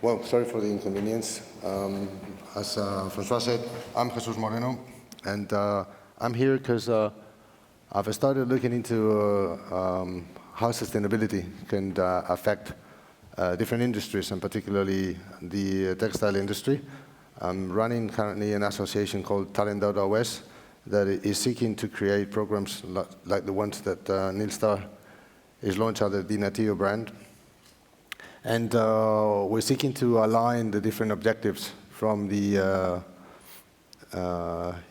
Well, sorry for the inconvenience. As Francois said, I'm Jesus Moreno, and I'm here because I've started looking into how sustainability can affect different industries, and particularly the textile industry. I'm running currently an association called Talent.os that is seeking to create programs like the ones that Nylstar is launched under the Nateo brand. And we're seeking to align the different objectives from the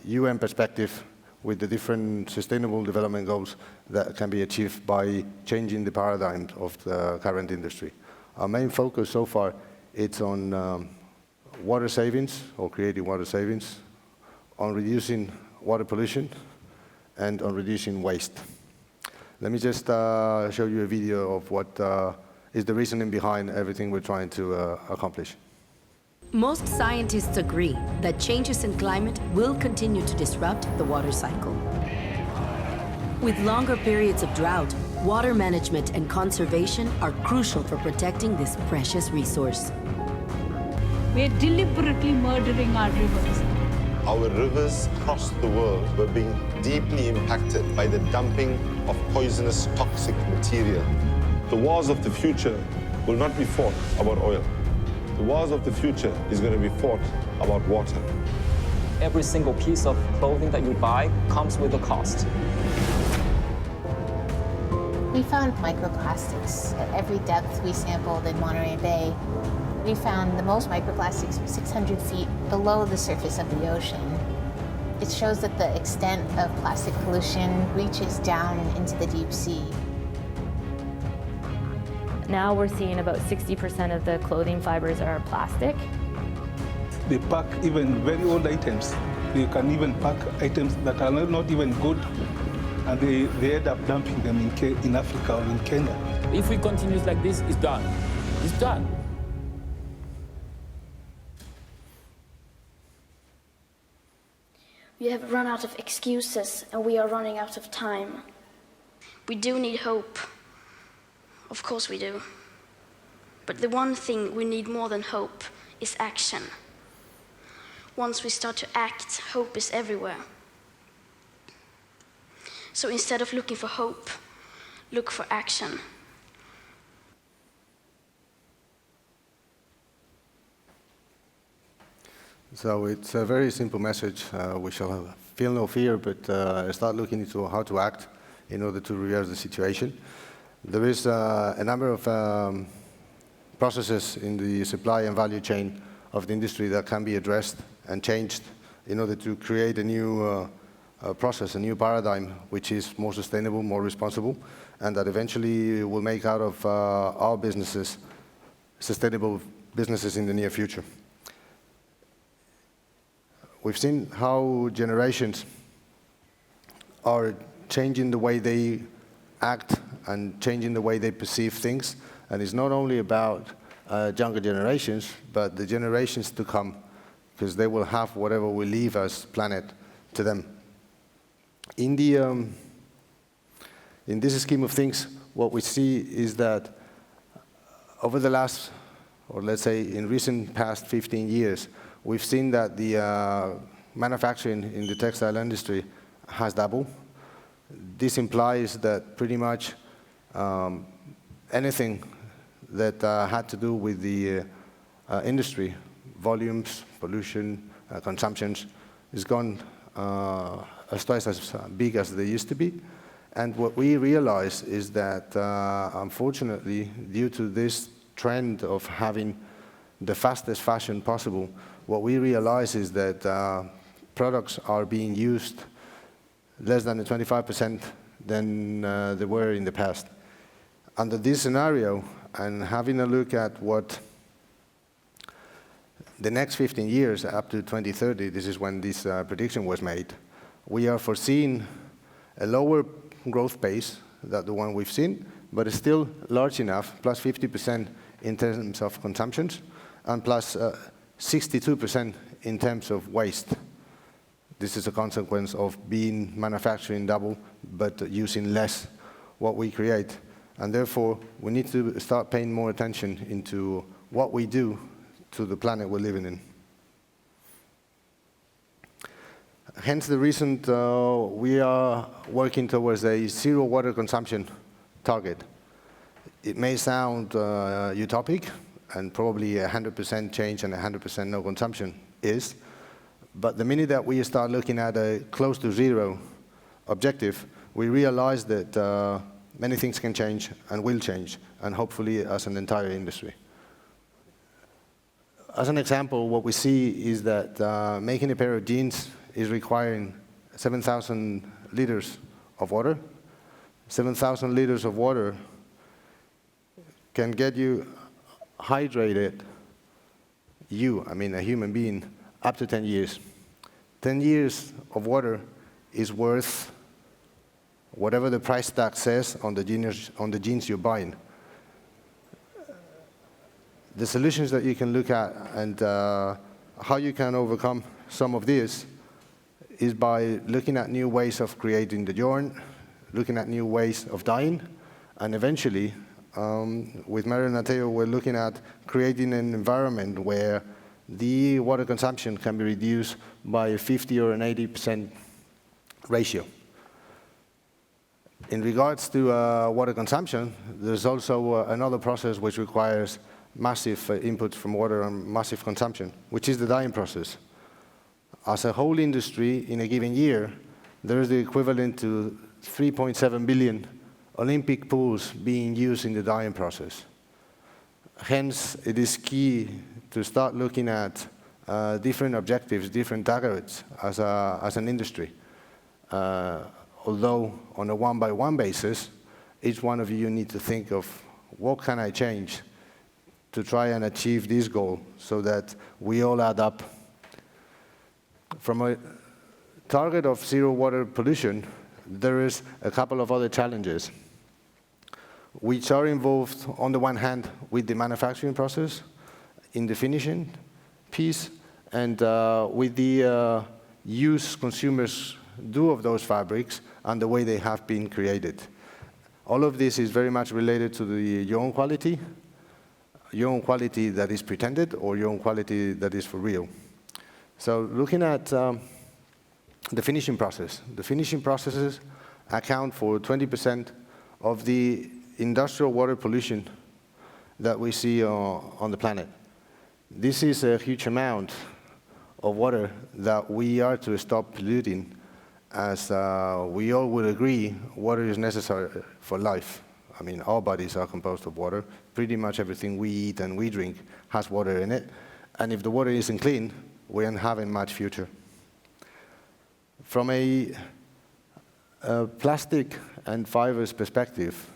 UN perspective with the different sustainable development goals that can be achieved by changing the paradigm of the current industry. Our main focus so far is on water savings, or creating water savings, on reducing water pollution, and on reducing waste. Let me just show you a video of what is the reasoning behind everything we're trying to accomplish. Most scientists agree that changes in climate will continue to disrupt the water cycle. With longer periods of drought, water management and conservation are crucial for protecting this precious resource. We're deliberately murdering our rivers. Our rivers across the world were being deeply impacted by the dumping of poisonous, toxic material. The wars of the future will not be fought about oil. The wars of the future is going to be fought about water. Every single piece of clothing that you buy comes with a cost. We found microplastics at every depth we sampled in Monterey Bay. We found the most microplastics 600 feet below the surface of the ocean. It shows that the extent of plastic pollution reaches down into the deep sea. Now we're seeing about 60% of the clothing fibers are plastic. They pack even very old items. They can even pack items that are not even good, and they end up dumping them in Africa or in Kenya. If we continue like this, it's done. It's done. We have run out of excuses, and we are running out of time. We do need hope. Of course we do. But the one thing we need more than hope is action. Once we start to act, hope is everywhere. So instead of looking for hope, look for action. So it's a very simple message. We shall feel no fear, but start looking into how to act in order to reverse the situation. There is a number of processes in the supply and value chain of the industry that can be addressed and changed in order to create a new process, a new paradigm, which is more sustainable, more responsible, and that eventually will make out of our businesses sustainable businesses in the near future. We've seen how generations are changing the way they act and changing the way they perceive things. And it's not only about younger generations, but the generations to come, because they will have whatever we leave as planet to them. In this scheme of things, what we see is that over the last, or let's say in recent past 15 years, we've seen that the manufacturing in the textile industry has doubled. This implies that pretty much anything that had to do with the industry, volumes, pollution, consumptions, is gone twice as big as they used to be. And what we realize is that, unfortunately, due to this trend of having the fastest fashion possible, what we realize is that products are being used less than 25% than they were in the past. Under this scenario, and having a look at what the next 15 years, up to 2030, this is when this prediction was made, we are foreseeing a lower growth pace than the one we've seen, but it's still large enough, plus 50% in terms of consumptions, and plus 62% in terms of waste. This is a consequence of being manufacturing double, but using less what we create. And therefore, we need to start paying more attention into what we do to the planet we're living in. Hence the reason we are working towards a zero water consumption target. It may sound utopic, and probably 100% change and 100% no consumption is, but the minute that we start looking at a close to zero objective, we realize that many things can change and will change, and hopefully as an entire industry. As an example, what we see is that making a pair of jeans is requiring 7,000 liters of water. 7,000 liters of water can get you hydrated, I mean a human being, up to 10 years. 10 years of water is worth whatever the price tag says on the jeans you're buying. The solutions that you can look at and how you can overcome some of this is by looking at new ways of creating the yarn, looking at new ways of dyeing, and eventually, with Meryl and Nateo, we're looking at creating an environment where the water consumption can be reduced by a 50 or an 80% ratio. In regards to water consumption, there's also another process which requires massive input from water and massive consumption, which is the dyeing process. As a whole industry, in a given year, there is the equivalent to 3.7 billion Olympic pools being used in the dyeing process. Hence, it is key to start looking at different objectives, different targets as an industry. Although on a one-by-one basis, each one of you need to think of what can I change to try and achieve this goal so that we all add up. From a target of zero water pollution, there is a couple of other challenges which are involved, on the one hand, with the manufacturing process, in the finishing piece, and with the use consumers do of those fabrics and the way they have been created. All of this is very much related to the yarn quality that is pretended, or yarn quality that is for real. So looking at the finishing process, the finishing processes account for 20% of the industrial water pollution that we see on the planet. This is a huge amount of water that we are to stop polluting, as we all would agree water is necessary for life. I mean, our bodies are composed of water. Pretty much everything we eat and we drink has water in it. And if the water isn't clean, we aren't having much future. From a plastic and fibers perspective,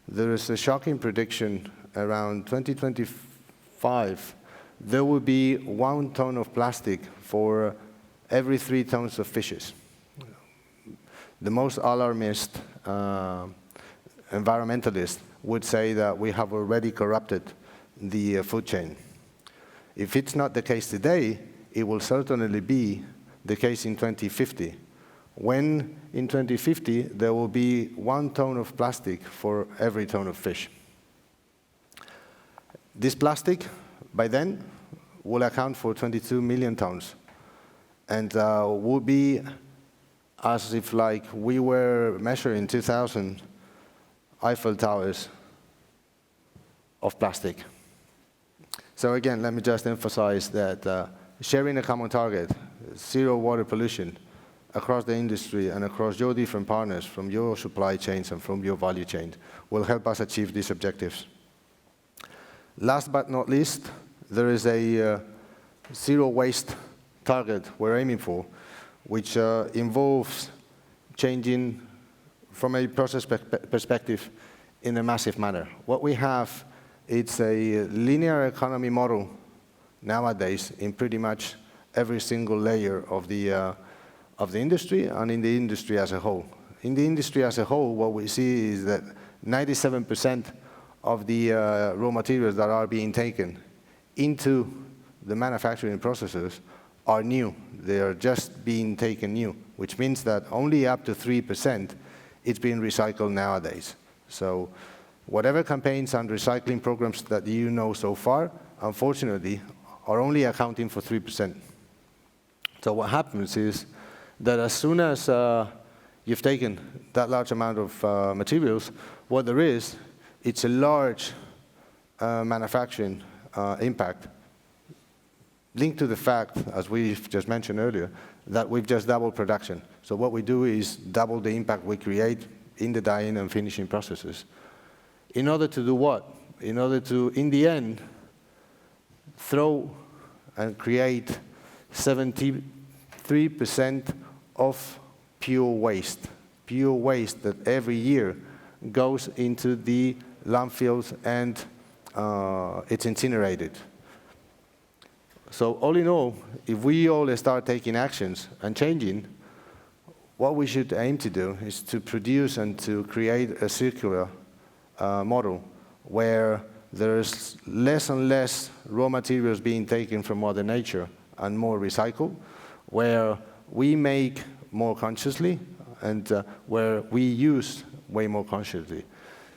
there is a shocking prediction around 2025. There will be 1 ton of plastic for every 3 tons of fishes. The most alarmist environmentalists would say that we have already corrupted the food chain. If it's not the case today, it will certainly be the case in 2050, when in 2050 there will be 1 ton of plastic for every ton of fish. This plastic, by then, will account for 22 million tons, and will be as if like we were measuring 2,000 Eiffel Towers of plastic. So again, let me just emphasize that sharing a common target, zero water pollution, across the industry and across your different partners from your supply chains and from your value chain will help us achieve these objectives. Last but not least, there is a zero waste target we're aiming for, which involves changing from a process perspective in a massive manner. What we have, it's a linear economy model nowadays in pretty much every single layer of the industry and in the industry as a whole. In the industry as a whole, what we see is that 97% of the raw materials that are being taken into the manufacturing processes are new. They are just being taken new, which means that only up to 3% it's being recycled nowadays. So whatever campaigns and recycling programs that you know so far, unfortunately, are only accounting for 3%. So what happens is that as soon as you've taken that large amount of materials, what there is, it's a large manufacturing impact linked to the fact, as we've just mentioned earlier, that we've just doubled production. So what we do is double the impact we create in the dyeing and finishing processes. In order to do what? In order to, in the end, throw and create 73% of pure waste that every year goes into the landfills and it's incinerated. So all in all, if we all start taking actions and changing, what we should aim to do is to produce and to create a circular model where there's less and less raw materials being taken from Mother Nature and more recycled, where we make more consciously and where we use way more consciously.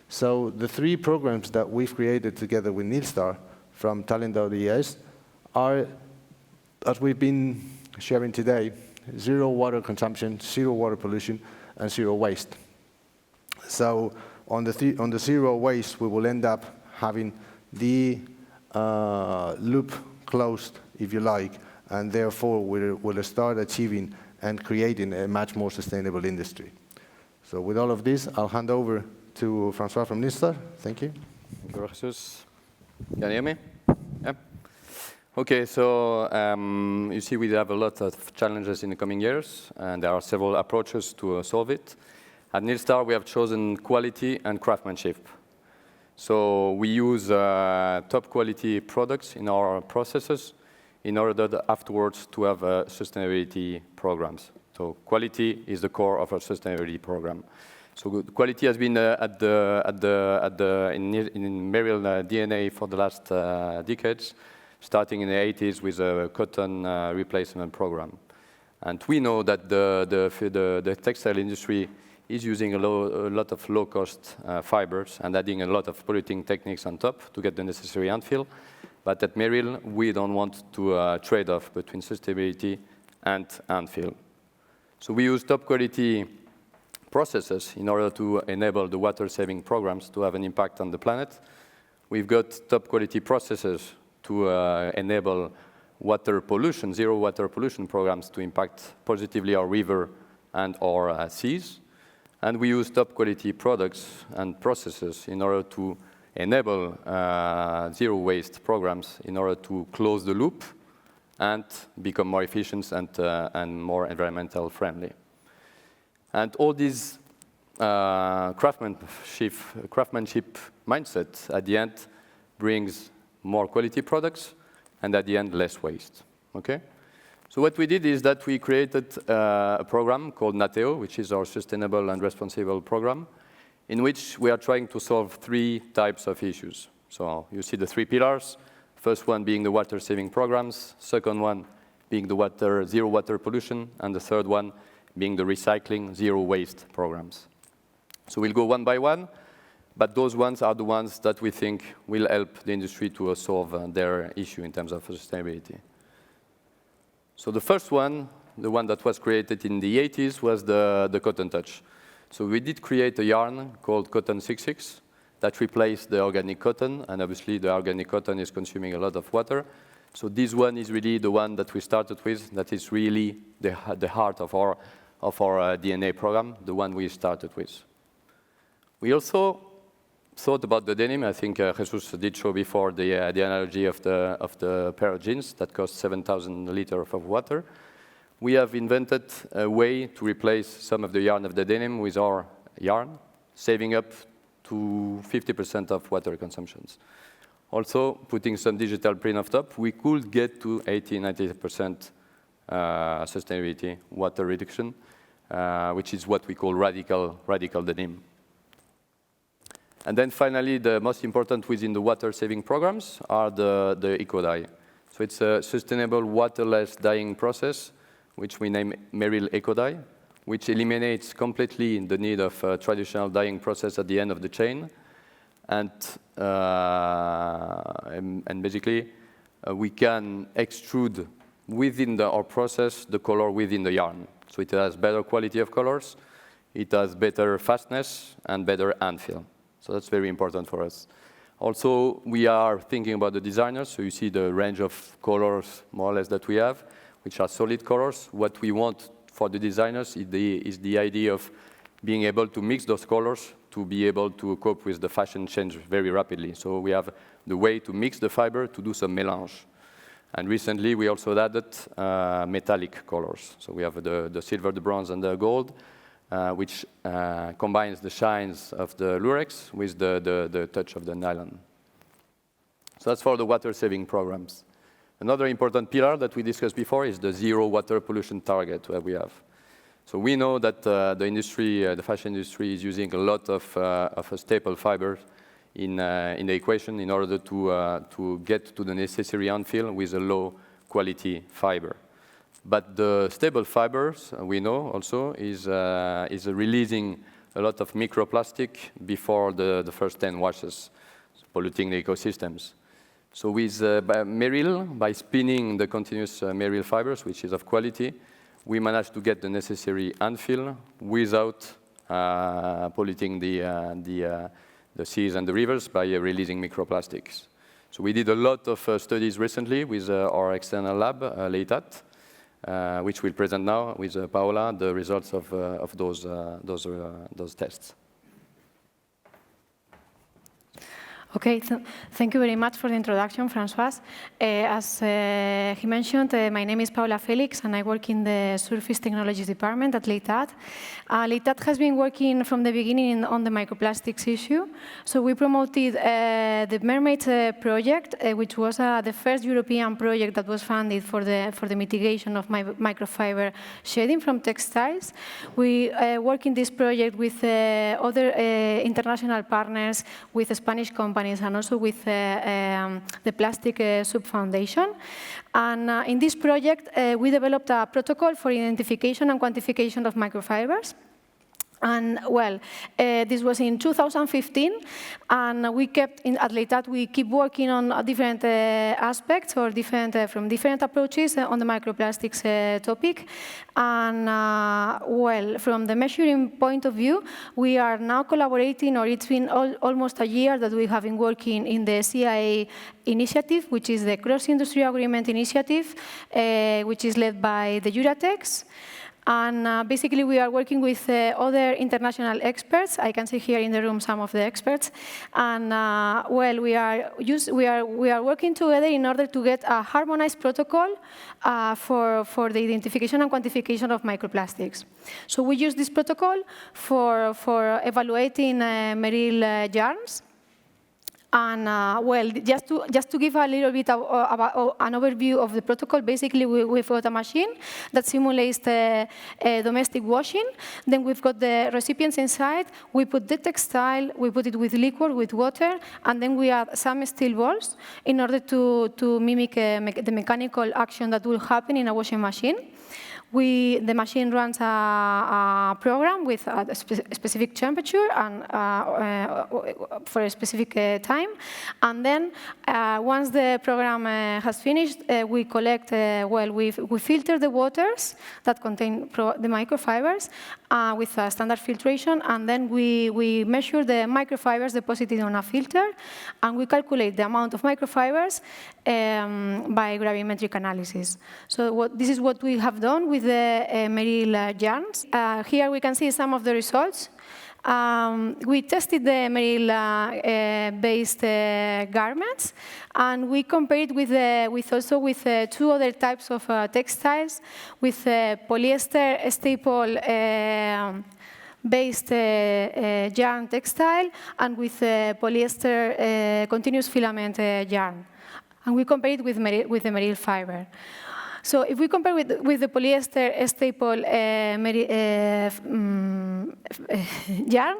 So the 3 programs that we've created together with Nylstar from Talent.es are, as we've been sharing today, 0 water consumption, 0 water pollution, and 0 waste. So on the 0 waste, we will end up having the loop closed, if you like, and therefore we'll start achieving and creating a much more sustainable industry. So with all of this, I'll hand over to Francois from Nylstar. Thank you. Thank you, Jesus. Can you hear me? Yeah. Okay, so you see we have a lot of challenges in the coming years, and there are several approaches to solve it. At Nylstar, we have chosen quality and craftsmanship. So we use top quality products in our processes in order that afterwards to have sustainability programs. So quality is the core of our sustainability program. So quality has been in Meryl DNA for the last decades, starting in the 80s with a cotton replacement program. And we know that the textile industry is using a lot of low-cost fibers and adding a lot of polluting techniques on top to get the necessary landfill. But at Meryl, we don't want to trade off between sustainability and landfill. So we use top-quality processes in order to enable the water-saving programs to have an impact on the planet. We've got top-quality processes to enable water pollution, 0 water pollution programs to impact positively our river and our seas. And we use top-quality products and processes in order to enable 0 waste programs in order to close the loop and become more efficient and more environmental friendly. And all these craftsmanship mindset at the end brings more quality products and at the end less waste. Okay? So what we did is that we created a program called Nateo, which is our sustainable and responsible program, in which we are trying to solve 3 types of issues. So you see the 3 pillars. First one being the water-saving programs, second one being the 0 water pollution, and the third one being the recycling 0 waste programs. So we'll go one by one, but those ones are the ones that we think will help the industry to solve their issue in terms of sustainability. So the first one, the one that was created in the 80s, was the cotton touch. So we did create a yarn called Cotton 66 that replaced the organic cotton, and obviously the organic cotton is consuming a lot of water. So this one is really the one that we started with, that is really the heart of our DNA program, the one we started with. We also thought about the denim. I think Jesus did show before the analogy of the pair of jeans that cost 7,000 liters of water. We have invented a way to replace some of the yarn of the denim with our yarn, saving up to 50% of water consumptions. Also, putting some digital print on top, we could get to 80–90% sustainability, water reduction, which is what we call radical denim. And then finally, the most important within the water-saving programs are the eco-dye. So it's a sustainable waterless dyeing process, which we name Meryl Eco-Dye, which eliminates completely the need of a traditional dyeing process at the end of the chain, and basically we can extrude within our process the color within the yarn. So it has better quality of colors, it has better fastness, and better hand feel. So that's very important for us. Also, we are thinking about the designers. So you see the range of colors, more or less, that we have, which are solid colors. What we want for the designers is the idea of being able to mix those colors to be able to cope with the fashion change very rapidly. So we have the way to mix the fiber to do some mélange. And recently, we also added metallic colors. So we have the silver, the bronze, and the gold, which combines the shines of the lurex with the touch of the nylon. So that's for the water-saving programs. Another important pillar that we discussed before is the zero water pollution target that we have. So we know that the industry, the fashion industry, is using a lot of a staple fiber in the equation in order to get to the necessary unfill with a low-quality fiber. But the stable fibers, we know also, is releasing a lot of microplastic before the first 10 washes, polluting the ecosystems. So with Meryl, by spinning the continuous Meryl fibers, which is of quality, we managed to get the necessary unfill without polluting the seas and the rivers by releasing microplastics. So we did a lot of studies recently with our external lab, LEITAT, which we'll present now with Paola, the results of those tests. Okay, thank you very much for the introduction, Francois. As he mentioned, my name is Paola Felix, and I work in the Surface Technologies Department at LEITAT. LEITAT has been working from the beginning on the microplastics issue. So we promoted the Mermaid project, which was the first European project that was funded for the mitigation of microfiber shedding from textiles. We work in this project with other international partners, with Spanish companies, and also with the Plastic Sub Foundation. And in this project, we developed a protocol for identification and quantification of microfibers. And well, this was in 2015, and we kept at LEITAT, we keep working on different aspects or from different approaches on the microplastics topic. And well, from the measuring point of view, we are now collaborating, or it's been almost a year that we have been working in the CIA initiative, which is the Cross-Industry Agreement Initiative, which is led by the Euratex. And basically, we are working with other international experts. I can see here in the room some of the experts. And well, we are working together in order to get a harmonized protocol for the identification and quantification of microplastics. So we use this protocol for evaluating Meryl yarns. And well, just to give a little bit about an overview of the protocol, basically we've got a machine that simulates the domestic washing. Then we've got the recipients inside. We put the textile, we put it with liquid, with water, and then we add some steel balls in order to mimic the mechanical action that will happen in a washing machine. The machine runs a program with a specific temperature and for a specific time. And then once the program has finished, we collect, we filter the waters that contain the microfibers with a standard filtration. And then we measure the microfibers deposited on a filter. And we calculate the amount of microfibers by gravimetric analysis. So this is what we have done with the Meryl yarns. Here we can see some of the results. We tested the Meryl-based garments, and we compared with two other types of textiles, with polyester staple based yarn textile, and with polyester continuous filament yarn. And we compared it with the Meryl fiber. So if we compare with the polyester staple yarn,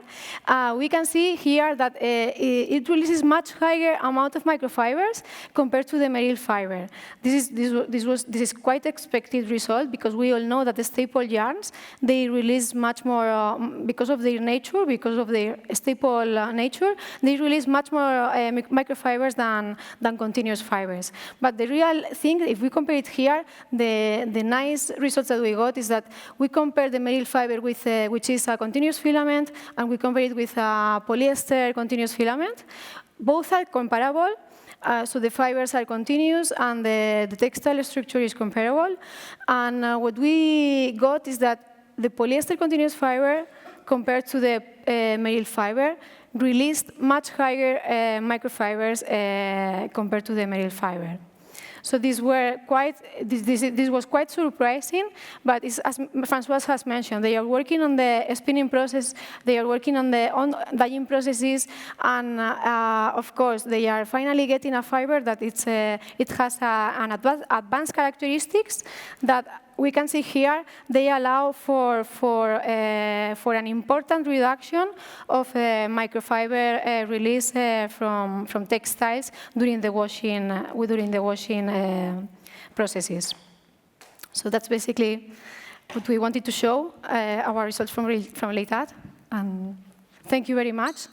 we can see here that it releases much higher amount of microfibers compared to the Meryl fiber. This is quite expected result, because we all know that the staple yarns, they release much more, because of their nature, because of their staple nature, they release much more microfibers than continuous fibers. But the real thing, if we compare it here, the nice results that we got is that we compare the Meryl fiber with, which is a continuous filament, and we compare it with a polyester continuous filament. Both are comparable. So the fibers are continuous, and the textile structure is comparable. And what we got is that the polyester continuous fiber, compared to the Meryl fiber, released much higher microfibers compared to the Meryl fiber. So this was quite surprising, but it's, as Francois has mentioned, they are working on the spinning process, they are working on the dyeing processes, and of course, they are finally getting a fiber that it has an advanced characteristics that we can see here. They allow for an important reduction of microfiber release from textiles during the washing processes. So that's basically what we wanted to show, our results from LATAT. And thank you very much.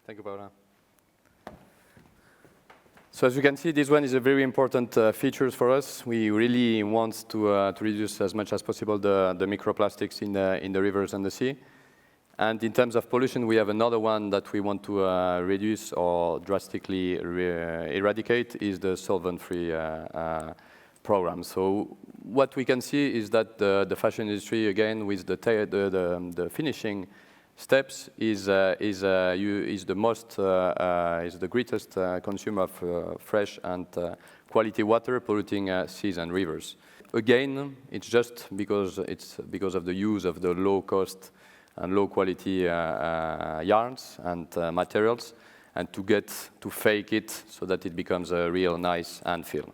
Thank you, Paula. So as you can see, this one is a very important feature for us. We really want to reduce as much as possible the microplastics in the rivers and the sea. And in terms of pollution, we have another one that we want to reduce or drastically eradicate, is the solvent-free program. So what we can see is that the fashion industry, again, with the finishing steps, is the greatest consumer of fresh and quality water, polluting seas and rivers. Again, it's just because of the use of the low cost and low quality yarns and materials, and to fake it so that it becomes a real nice handfeel.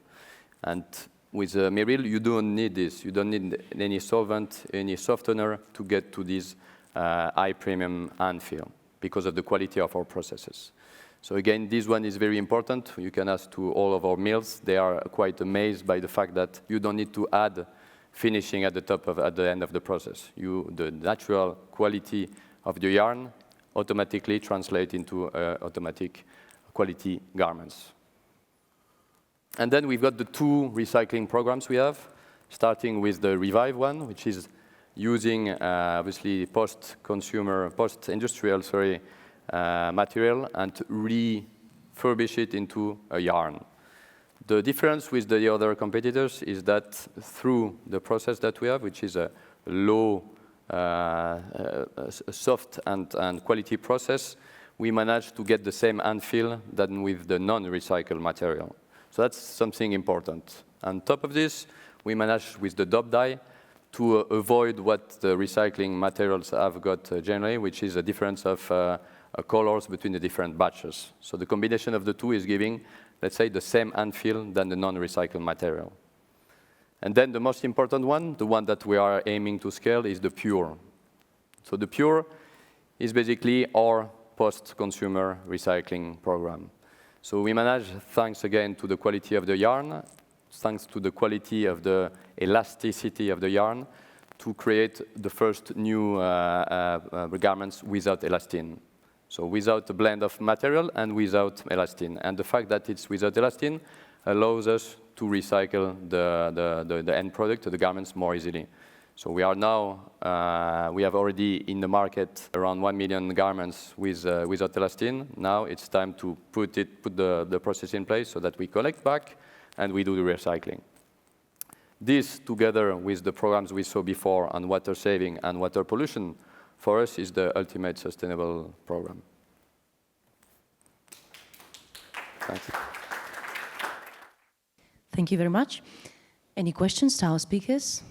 And with Meryl, you don't need this. You don't need any solvent, any softener to get to this high premium handfeel because of the quality of our processes. So again, this one is very important. You can ask to all of our mills. They are quite amazed by the fact that you don't need to add finishing at the end of the process. The natural quality of the yarn automatically translate into automatic quality garments. And then we've got the two recycling programs we have, starting with the Revive one, which is using obviously post-industrial material and refurbish it into a yarn. The difference with the other competitors is that through the process that we have, which is a low, soft and quality process, we manage to get the same handfeel than with the non-recycled material. So that's something important. On top of this, we manage with the dop dye to avoid what the recycling materials have got generally, which is a difference of colors between the different batches. So the combination of the two is giving, let's say, the same handfeel than the non-recycled material. And then the most important one, the one that we are aiming to scale, is the Pure. So the Pure is basically our post-consumer recycling program. So we manage, thanks again to the quality of the yarn, thanks to the quality of the elasticity of the yarn, to create the first new garments without elastane. So without a blend of material and without elastane. And the fact that it's without elastane allows us to recycle the end product, the garments, more easily. So we are now, we have already in the market around 1 million garments without elastane. Now it's time to put the process in place so that we collect back and we do the recycling. This, together with the programs we saw before on water saving and water pollution, for us is the ultimate sustainable program. Thanks. Thank you very much. Any questions to our speakers?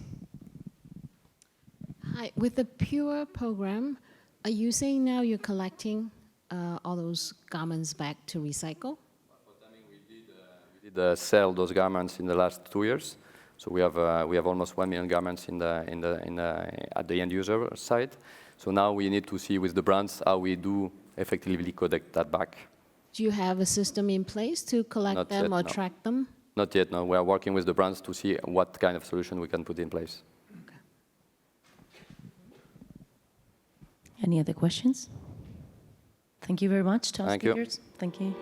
Hi, with the Pure program, are you saying now you're collecting all those garments back to recycle? We did sell those garments in the last 2 years. So we have almost 1 million garments at the end user side. So now we need to see with the brands how we do effectively collect that back. Do you have a system in place to collect Not them yet, or no. track them? Not yet, no. We are working with the brands to see what kind of solution we can put in place. Any other questions? Thank you very much to our Thank you. speakers. Thank you.